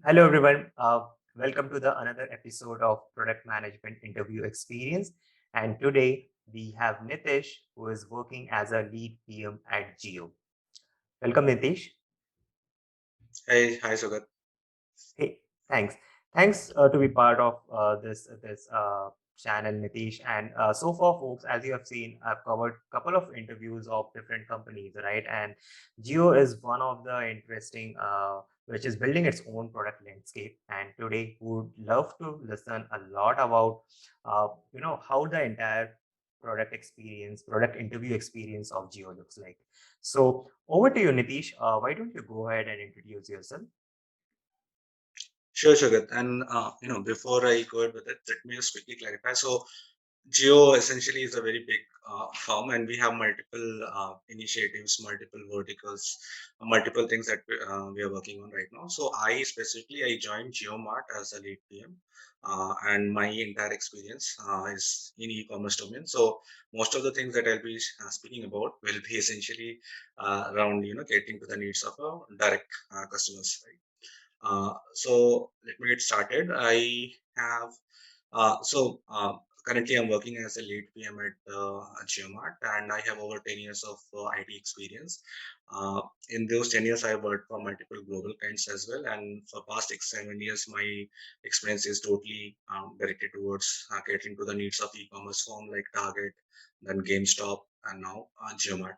Hello, everyone. Welcome to the another episode of Product Management Interview Experience. And today we have Nitish, who is working as a lead PM at Geo. Welcome, Nitish. Hi, Sugat. Hey, thanks. Thanks to be part of this channel, Nitish. And so far, folks, as you have seen, I've covered a couple of interviews of different companies, right? And Geo is one of the interesting, which is building its own product landscape. And today, would love to listen a lot about, how the entire product interview experience of Geo looks like. So over to you, Nitish. Why don't you go ahead and introduce yourself? Sure, Sugat. And before I go ahead with it, let me just quickly clarify. So, Geo essentially is a very big firm, and we have multiple initiatives, multiple verticals, multiple things that we are working on right now. So, I joined GeoMart as a lead PM, and my entire experience is in e-commerce domain. So, most of the things that I'll be speaking about will be essentially around getting to the needs of direct customers, right? So let me get started. I have so currently I'm working as a lead PM at Geomart, and I have over 10 years of IT experience. In those 10 years, I've worked for multiple global clients as well, and for past 6 7 years, my experience is totally directed towards catering to the needs of e-commerce firm like Target, then GameStop, and now Geomart.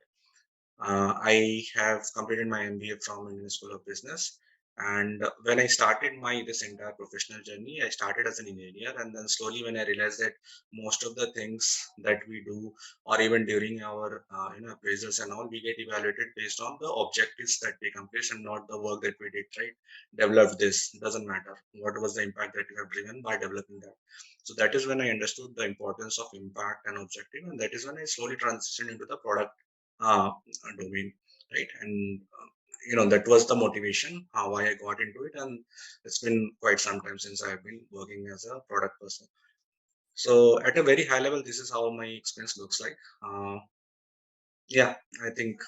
I have completed my MBA from Indian School of Business. And when I started my this entire professional journey, I started as an engineer, and then slowly, when I realized that most of the things that we do, or even during our appraisals and all, we get evaluated based on the objectives that we accomplish and not the work that we did. Right? Developed this doesn't matter. What was the impact that you have driven by developing that? So that is when I understood the importance of impact and objective, and that is when I slowly transitioned into the product uh, domain, right? And that was the motivation why I got into it, and it's been quite some time since I've been working as a product person. So at a very high level, this is how my experience looks like. Yeah, I think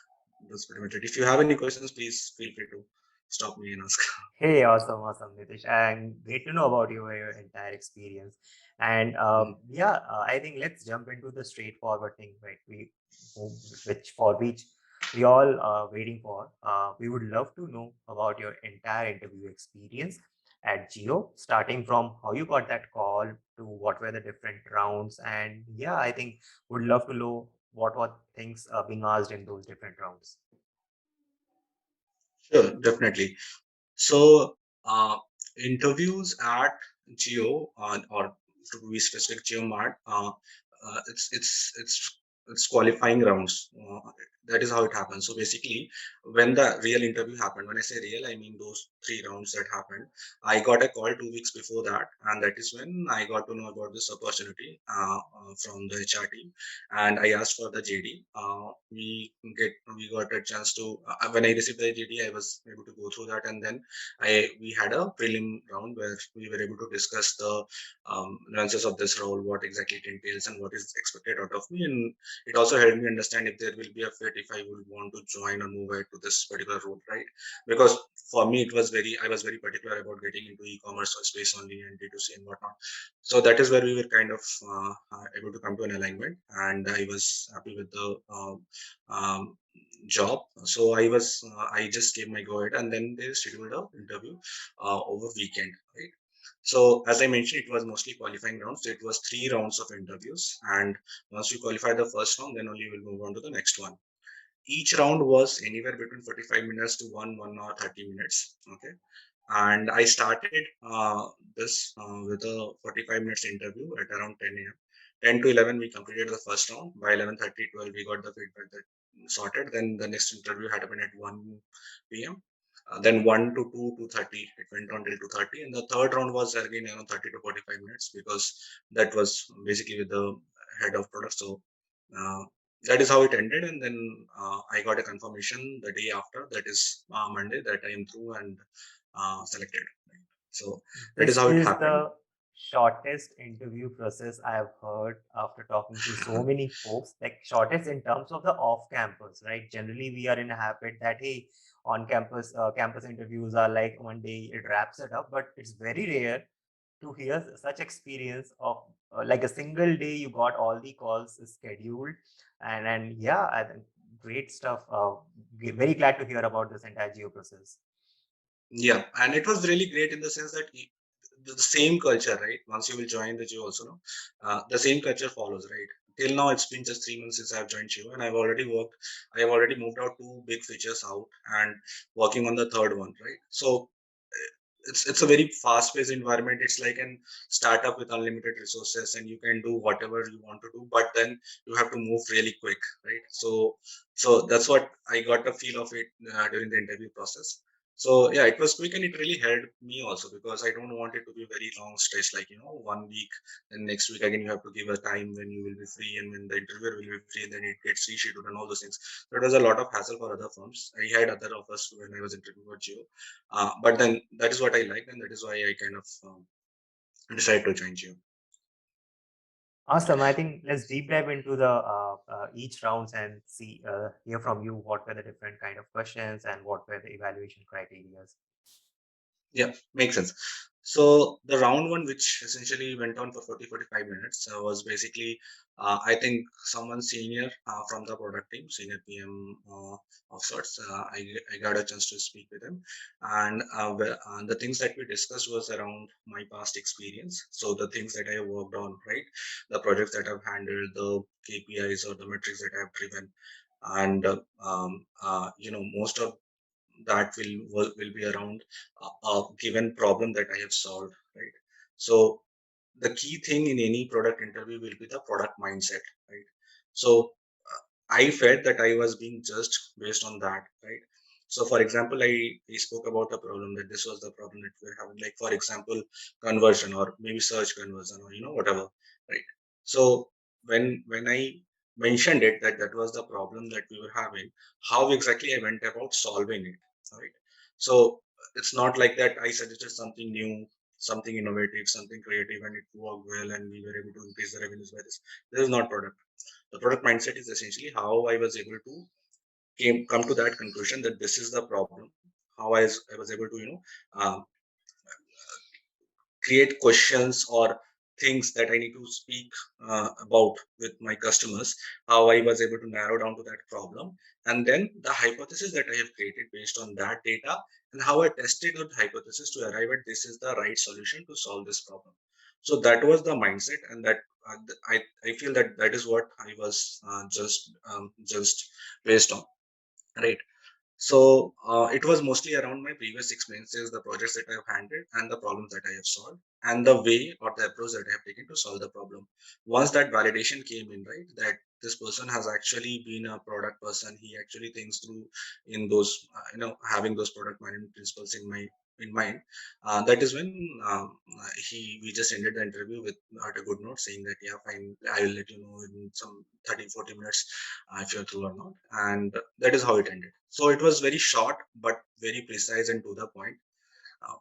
that's pretty much it. If you have any questions, please feel free to stop me and ask. Hey, awesome, Nitish, and great to know about your entire experience. And Mhm. I think let's jump into the straightforward thing, right? Which we all waiting for. We would love to know about your entire interview experience at Geo, starting from how you got that call to what were the different rounds, and I think would love to know what were things being asked in those different rounds. Sure, definitely. So, interviews at Geo, or to be specific, GeoMart, it's qualifying rounds. That is how it happens. So basically, when the real interview happened, when I say real, I mean those three rounds that happened. I got a call 2 weeks before that, and that is when I got to know about this opportunity from the HR team, and I asked for the JD. We got a chance to when I received the JD, I was able to go through that, and then we had a prelim round where we were able to discuss the nuances of this role, what exactly it entails, and what is expected out of me. And it also helped me understand if there will be a fit if I would want to join or move ahead to this particular role, right? Because for me, I was very particular about getting into e-commerce space only and D2C and whatnot. So that is where we were kind of able to come to an alignment, and I was happy with the um, job. So I just gave my go ahead, and then they scheduled a interview over weekend, right? So as I mentioned, it was mostly qualifying rounds. So it was 3 rounds of interviews, and once you qualify the first round, then only you will move on to the next one. Each round was anywhere between 45 minutes to 1 hour 30 minutes. Okay, and I started this with a 45 minutes interview at around 10 a.m. 10 to 11, we completed the first round. By 11:30, 12, we got the feedback that sorted. Then the next interview happened at 1 p.m. Then 1 to 2 to 30, it went on till 2:30. And the third round was again 30 to 45 minutes because that was basically with the head of product. So uh, that is how it ended. And then I got a confirmation the day after, that is Monday, that I am through and selected. Right? So that is This how it is happened. the shortest interview process I have heard after talking to so many folks. Like shortest in terms of the off campus, right? Generally, we are in a habit that hey, on campus. Campus interviews are like one day it wraps it up, but it's very rare to hear such experience of like a single day you got all the calls scheduled. And yeah, I think great stuff. Very glad to hear about this entire geo process. Yeah, and it was really great in the sense that the same culture, right? Once you will join the Geo also, no, the same culture follows, right? Till now, it's been just 3 months since I've joined Geo, and I have already moved out two big features out and working on the third one, right? So it's a very fast-paced environment. It's like an startup with unlimited resources, and you can do whatever you want to do, but then you have to move really quick, right? So that's what I got a feel of it during the interview process. So yeah, it was quick and it really helped me also because I don't want it to be very long stretch, like 1 week, and next week again you have to give a time when you will be free and when the interviewer will be free, and then it gets rescheduled and all those things. So it was a lot of hassle for other firms. I had other offers when I was interviewing for Geo, but then that is what I like, and that is why I kind of decided to join Geo. Awesome. I think let's deep dive into the each rounds and see hear from you what were the different kind of questions and what were the evaluation criteria. Yeah, makes sense. So the round one, which essentially went on for 40-45 minutes, was basically, I think, someone senior from the product team, senior PM of sorts. I got a chance to speak with him, and the things that we discussed was around my past experience. So the things that I have worked on, right? The projects that I've handled, the KPIs or the metrics that I've driven, and most of that will be around a given problem that I have solved, right? So the key thing in any product interview will be the product mindset, right? So I felt that I was being judged based on that, right? So for example, I spoke about a problem that this was the problem that we're having, like for example, conversion or maybe search conversion or whatever, right? So when I mentioned it that that was the problem that we were having, how exactly I went about solving it, right? So it's not like that I suggested something new, something innovative, something creative, and it worked well, and we were able to increase the revenues by this. This is not product. The product mindset is essentially how I was able to come to that conclusion that this is the problem. How I was able to um, create questions or things that I need to speak about with my customers, how I was able to narrow down to that problem, and then the hypothesis that I have created based on that data, and how I tested that hypothesis to arrive at this is the right solution to solve this problem. So that was the mindset, and that I feel that that is what I was just based on, right? So it was mostly around my previous experiences, the projects that I have handled, and the problems that I have solved, and the way or the approach that I have taken to solve the problem. Once that validation came in, right, that this person has actually been a product person, he actually thinks through in those, having those product management principles in mind. That is when we just ended the interview with at a good note, saying that yeah, fine, I will let you know in some 30-40 minutes if you're through or not, and that is how it ended. So it was very short but very precise and to the point.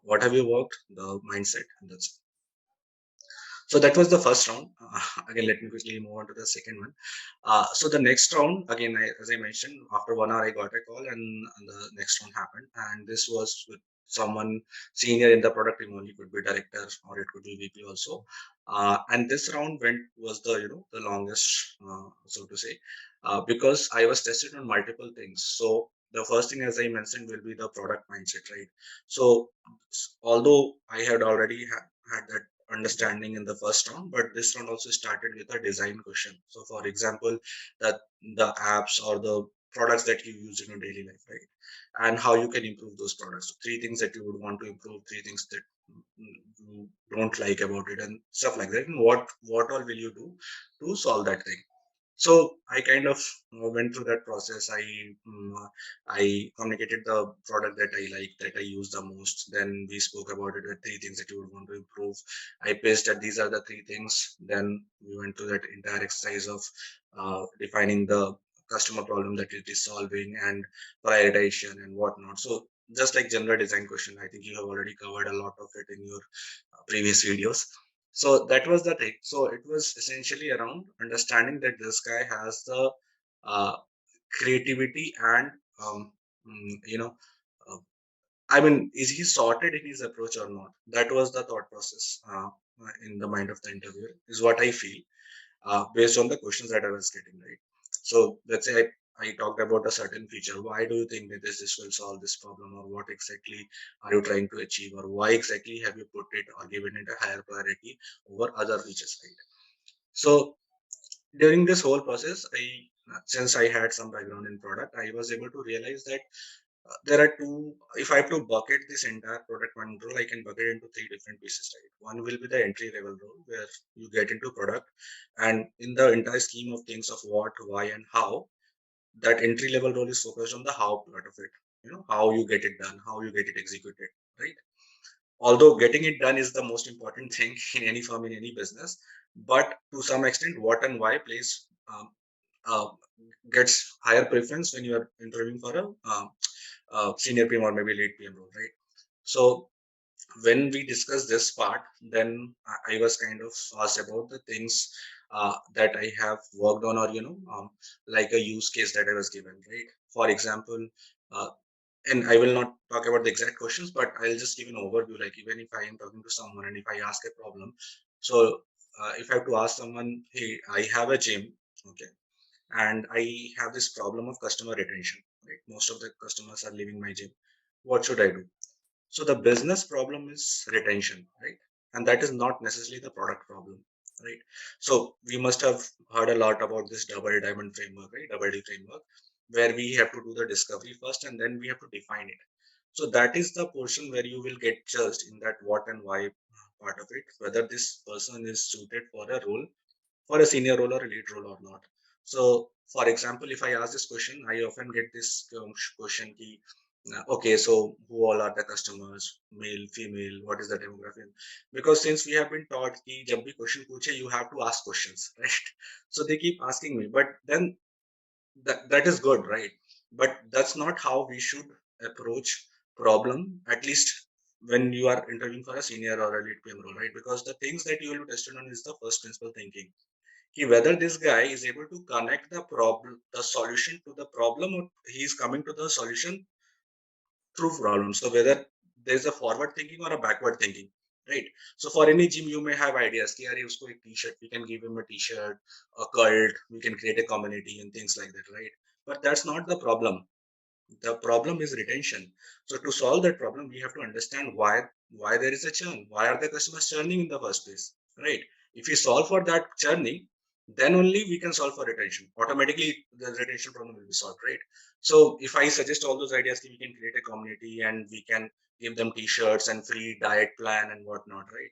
What have you worked? The mindset, and that's it. So that was the first round. Again, let me quickly move on to the second one. So the next round, again, as I mentioned, after 1 hour, I got a call, and the next round happened. And this was with someone senior in the product team only, could be director or it could be VP also. And this round was the the longest, so to say, because I was tested on multiple things. So the first thing, as I mentioned, will be the product mindset, right? So although I had already had that understanding in the first round, but this round also started with a design question. So for example, that the apps or the products that you use in your daily life, right? And how you can improve those products. Three things that you would want to improve, three things that you don't like about it, and stuff like that. And what all will you do to solve that thing? So I kind of went through that process. I communicated the product that I like, that I use the most. Then we spoke about it with three things that you would want to improve. I placed that these are the three things. Then we went through that entire exercise of defining the customer problem that it is solving and prioritization and whatnot. So just like general design question, I think you have already covered a lot of it in your previous videos. So that was the thing. So it was essentially around understanding that this guy has the uh, creativity and um, I mean, is he sorted in his approach or not? That was the thought process in the mind of the interviewer, is what I feel, based on the questions that I was getting, right? So let's say I talked about a certain feature. Why do you think that this will solve this problem, or what exactly are you trying to achieve, or why exactly have you put it or given it a higher priority over other features, right? So during this whole process, since I had some background in product, I was able to realize that there are two. If I have to bucket this entire product one role, I can bucket into three different pieces, right? One will be the entry level role, where you get into product, and in the entire scheme of things of what, why, and how, that entry level role is focused on the how part of it. How you get it done, how you get it executed, right? Although getting it done is the most important thing in any firm, in any business, but to some extent, what and why plays uh, gets higher preference when you are interviewing for a senior PM or maybe late PM role, right? So when we discuss this part, then I was kind of asked about the things that I have worked on, or like a use case that I was given, right? For example, uh, and I will not talk about the exact questions, but I'll just give an overview. Like, even if I am talking to someone and if I ask a problem, so if I have to ask someone, hey, I have a gym, okay, and I have this problem of customer retention, right? Most of the customers are leaving my gym. What should I do? So the business problem is retention, right? And that is not necessarily the product problem, right? So we must have heard a lot about this double diamond framework, right? Double D framework, where we have to do the discovery first and then we have to define it. So that is the portion where you will get judged in that what and why part of it, whether this person is suited for a role, for a senior role or a lead role or not. So, for example, if I ask this question, I often get this question: ki, okay, so who all are the customers, male, female, what is the demographic? Because since we have been taught कि जब भी question पूछे, you have to ask questions, right? So they keep asking me, but then that is good, right? But that's not how we should approach problem, at least when you are interviewing for a senior or a lead PM role, right? Because the things that you will be tested on is the first principle thinking, whether this guy is able to connect the solution to the problem, or he is coming to the solution through problem. So whether there's a forward thinking or a backward thinking, right? So for any gym, you may have ideas. कि अरे उसको एक t-shirt, we can give him a t-shirt, a cult, we can create a community and things like that, right? But that's not the problem. The problem is retention. So to solve that problem, we have to understand why there is a churn. Why are the customers churning in the first place, right? If we solve for that churning, then only we can solve for retention. Automatically, the retention problem will be solved, right? So if I suggest all those ideas, we can create a community and we can give them t-shirts and free diet plan and whatnot, right?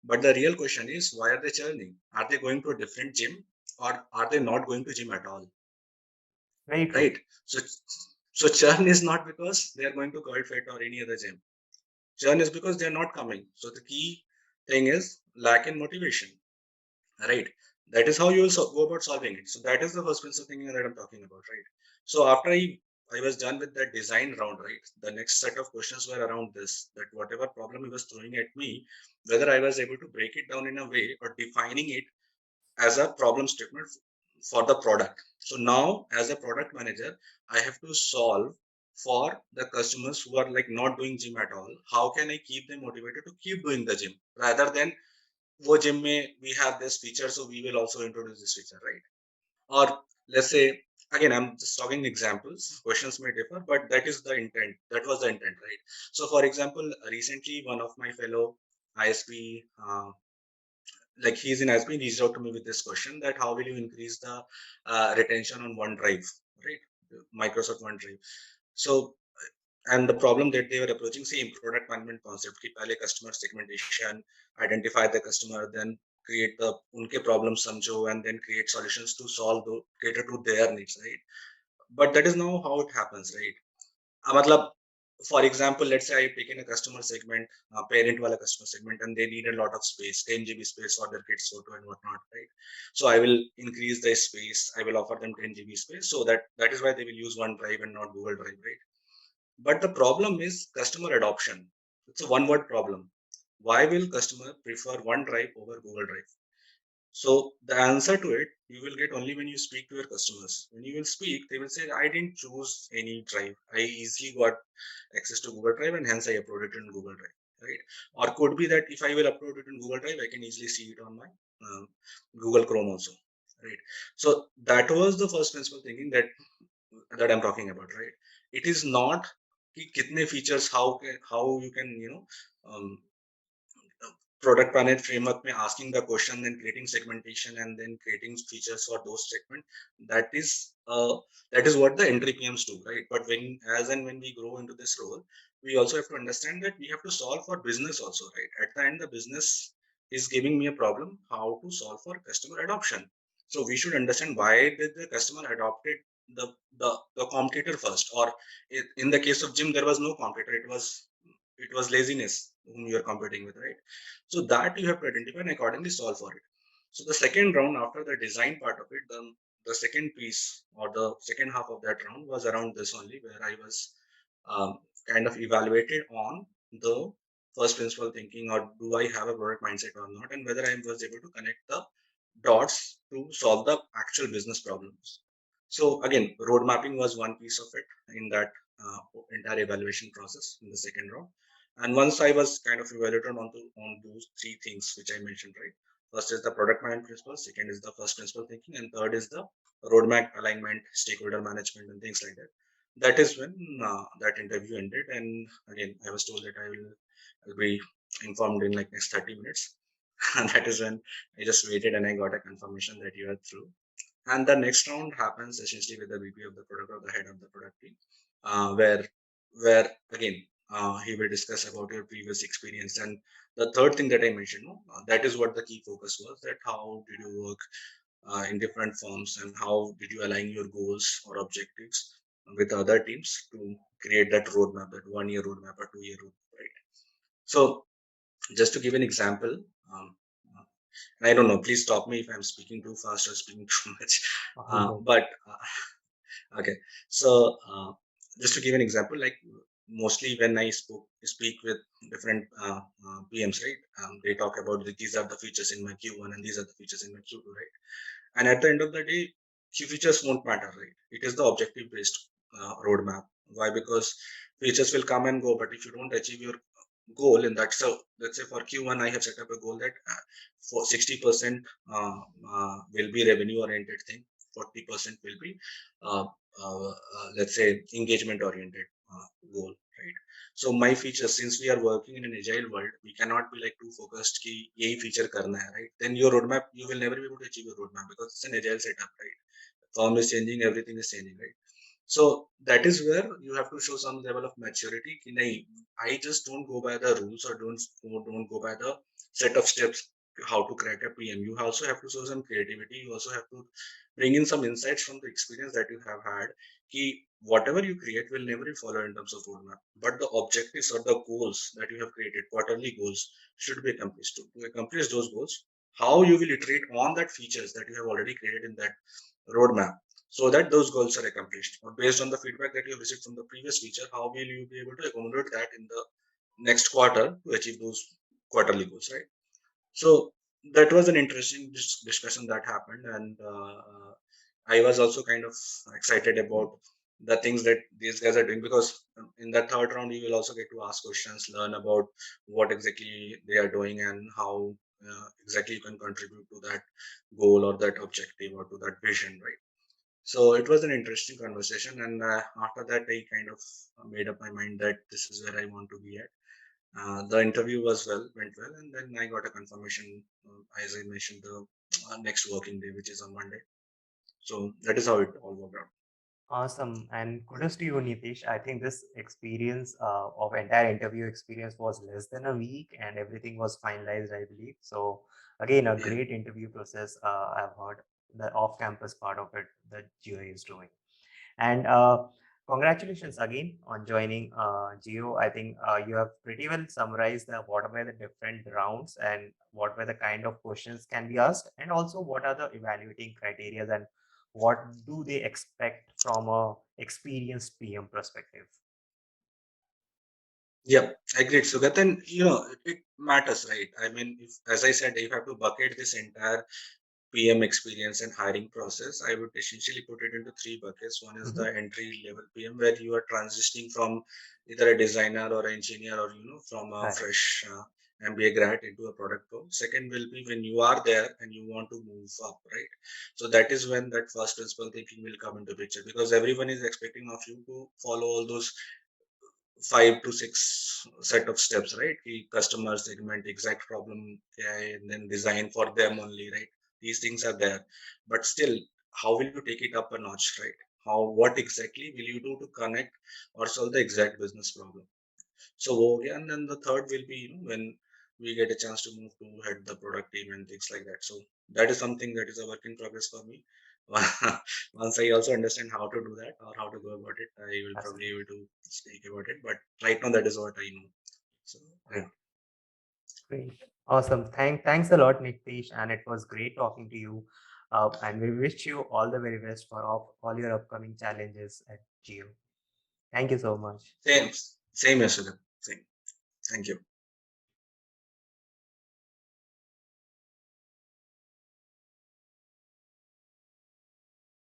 But the real question is, why are they churning? Are they going to a different gym, or are they not going to gym at all? Very true. Right. So churn is not because they are going to Curl Fit or any other gym. Churn is because they are not coming. So the key thing is lack in motivation. Right. That is how you will go about solving it. So that is the first principle thinking that I'm talking about. Right. So after I was done with that design round, right, the next set of questions were around this, that whatever problem he was throwing at me, whether I was able to break it down in a way or defining it as a problem statement for the product. So now, as a product manager, I have to solve for the customers who are like not doing gym at all. How can I keep them motivated to keep doing the gym rather than wo gym mein we have this feature, so we will also introduce this feature, right? Or let's say, again, I'm just talking examples. Questions may differ, but that is the intent. That was the intent, right? So, for example, recently one of my fellow ISP, like he's in has been reached out to me with this question, that how will you increase the retention on OneDrive, right? Microsoft OneDrive. So, and the problem that they were approaching, same product management concept, ki pehle customer segmentation, identify the customer, then create the unke problems samjho, and then create solutions to solve the cater to their needs, right? But that is now how it happens, right? मतलब, for example, let's say I've taken a customer segment, parent wala customer segment, and they need a lot of space, 10 GB space for their kids photo and whatnot, right? So I will increase the space. I will offer them 10 GB space, so that is why they will use OneDrive and not Google Drive, right? But the problem is customer adoption. It's a one-word problem. Why will customer prefer OneDrive over Google Drive? So the answer to it you will get only when you speak to your customers. When you will speak, they will say, I didn't choose any drive. I easily got access to Google Drive and hence I uploaded it in Google Drive. Right? Or could be that if I will upload it in Google Drive, I can easily see it on my Google Chrome also. Right. So that was the first principle thinking that I'm talking about, right? It is not कि कितने features, how you can, um, product panel framework में asking the question, then creating segmentation and then creating features for those segment. That is uh, that is what the entry PMs do, right? But when we grow into this role, we also have to understand that we have to solve for business also, right? At the end, the business is giving me a problem, how to solve for customer adoption. So we should understand why did the customer adopted the competitor first, or in the case of gym, there was no competitor. It was laziness whom you are competing with, right? So that you have to identify and accordingly solve for it. So the second round after the design part of it, the second piece or the second half of that round was around this only, where I was kind of evaluated on the first principle thinking, or do I have a product mindset or not, and whether I was able to connect the dots to solve the actual business problems. So again, road mapping was one piece of it in that entire evaluation process in the second round. And once I was kind of evaluated on those three things which I mentioned, right? First is the product management principle, second is the first principle thinking, and third is the roadmap alignment, stakeholder management, and things like that. That is when that interview ended, and again, I was told that I'll be informed in like next 30 minutes, and that is when I just waited and I got a confirmation that you are through. And the next round happens essentially with the VP of the product or the head of the product team, where again he will discuss about your previous experience. And the third thing that I mentioned, no, that is what the key focus was. That how did you work in different firms, and how did you align your goals or objectives with other teams to create that roadmap, that 1 year roadmap or 2 year roadmap, right? So just to give an example, um, and I don't know, please stop me if I'm speaking too fast or speaking too much. All good. But okay, so just to give an example, like mostly when I speak with different PMs, right? They talk about these are the features in my Q1 and these are the features in my Q2, right? And at the end of the day, key features won't matter, right? It is the objective based roadmap. Why? Because features will come and go, but if you don't achieve your goal in that, so let's say for Q1, I have set up a goal that for 60% will be revenue oriented thing, 40% will be uh, let's say engagement oriented goal, right? So my features, since we are working in an agile world, we cannot be like too focused ki yahi feature karna hai, right? Then your roadmap, you will never be able to achieve your roadmap because it's an agile setup, right? Firm is changing, everything is changing, right? So that is where you have to show some level of maturity ki nahi, I just don't go by the rules or don't go by the set of steps how to crack a PM. You also have to show some creativity. You also have to bring in some insights from the experience that you have had. Ki whatever you create will never be followed in terms of roadmap, but the objectives or the goals that you have created, quarterly goals, should be accomplished. To accomplish those goals, how you will iterate on that features that you have already created in that roadmap, so that those goals are accomplished. Or based on the feedback that you have received from the previous feature, how will you be able to accommodate that in the next quarter to achieve those quarterly goals, right? So that was an interesting discussion that happened, and I was also kind of excited about the things that these guys are doing, because in the third round you will also get to ask questions, learn about what exactly they are doing and how exactly you can contribute to that goal or that objective or to that vision, right? So it was an interesting conversation, and after that I kind of made up my mind that this is where I want to be at. The interview went well, and then I got a confirmation, as I mentioned, the next working day, which is on Monday. So that is how it all worked out. Awesome. And kudos to you, Nitish. I think this experience of entire interview experience was less than a week and everything was finalized, I believe. So again, a Yeah, great interview process. I've heard the off-campus part of it that GA is doing. And congratulations again on joining Geo. I think you have pretty well summarized what were the different rounds and what were the kind of questions can be asked, and also what are the evaluating criteria and what do they expect from a experienced PM perspective. yeah, agreed. So that then it matters, right? I mean, if, as I said, if I have to bucket this entire PM experience and hiring process, I would essentially put it into three buckets. One is Mm-hmm. the entry level PM, where you are transitioning from either a designer or engineer, or from a Right. fresh MBA grad into a product role. Second will be when you are there and you want to move up, right? So that is when that first principle thinking will come into picture, because everyone is expecting of you to follow all those 5 to 6 set of steps, right? The customer segment, exact problem, and then design for them only, right? These things are there, but still, how will you take it up a notch, right? What exactly will you do to connect or solve the exact business problem? So, yeah, and then the third will be, when we get a chance to move to head the product team and things like that. So that is something that is a work in progress for me. Once I also understand how to do that or how to go about it, I will probably Absolutely. able to speak about it. But right now, that is what I know. So yeah, Great. Great. Awesome. Thanks a lot, Nitish, and it was great talking to you. And we wish you all the very best for all your upcoming challenges at Geo. Thank you so much. same, same as well. Same. Thank you.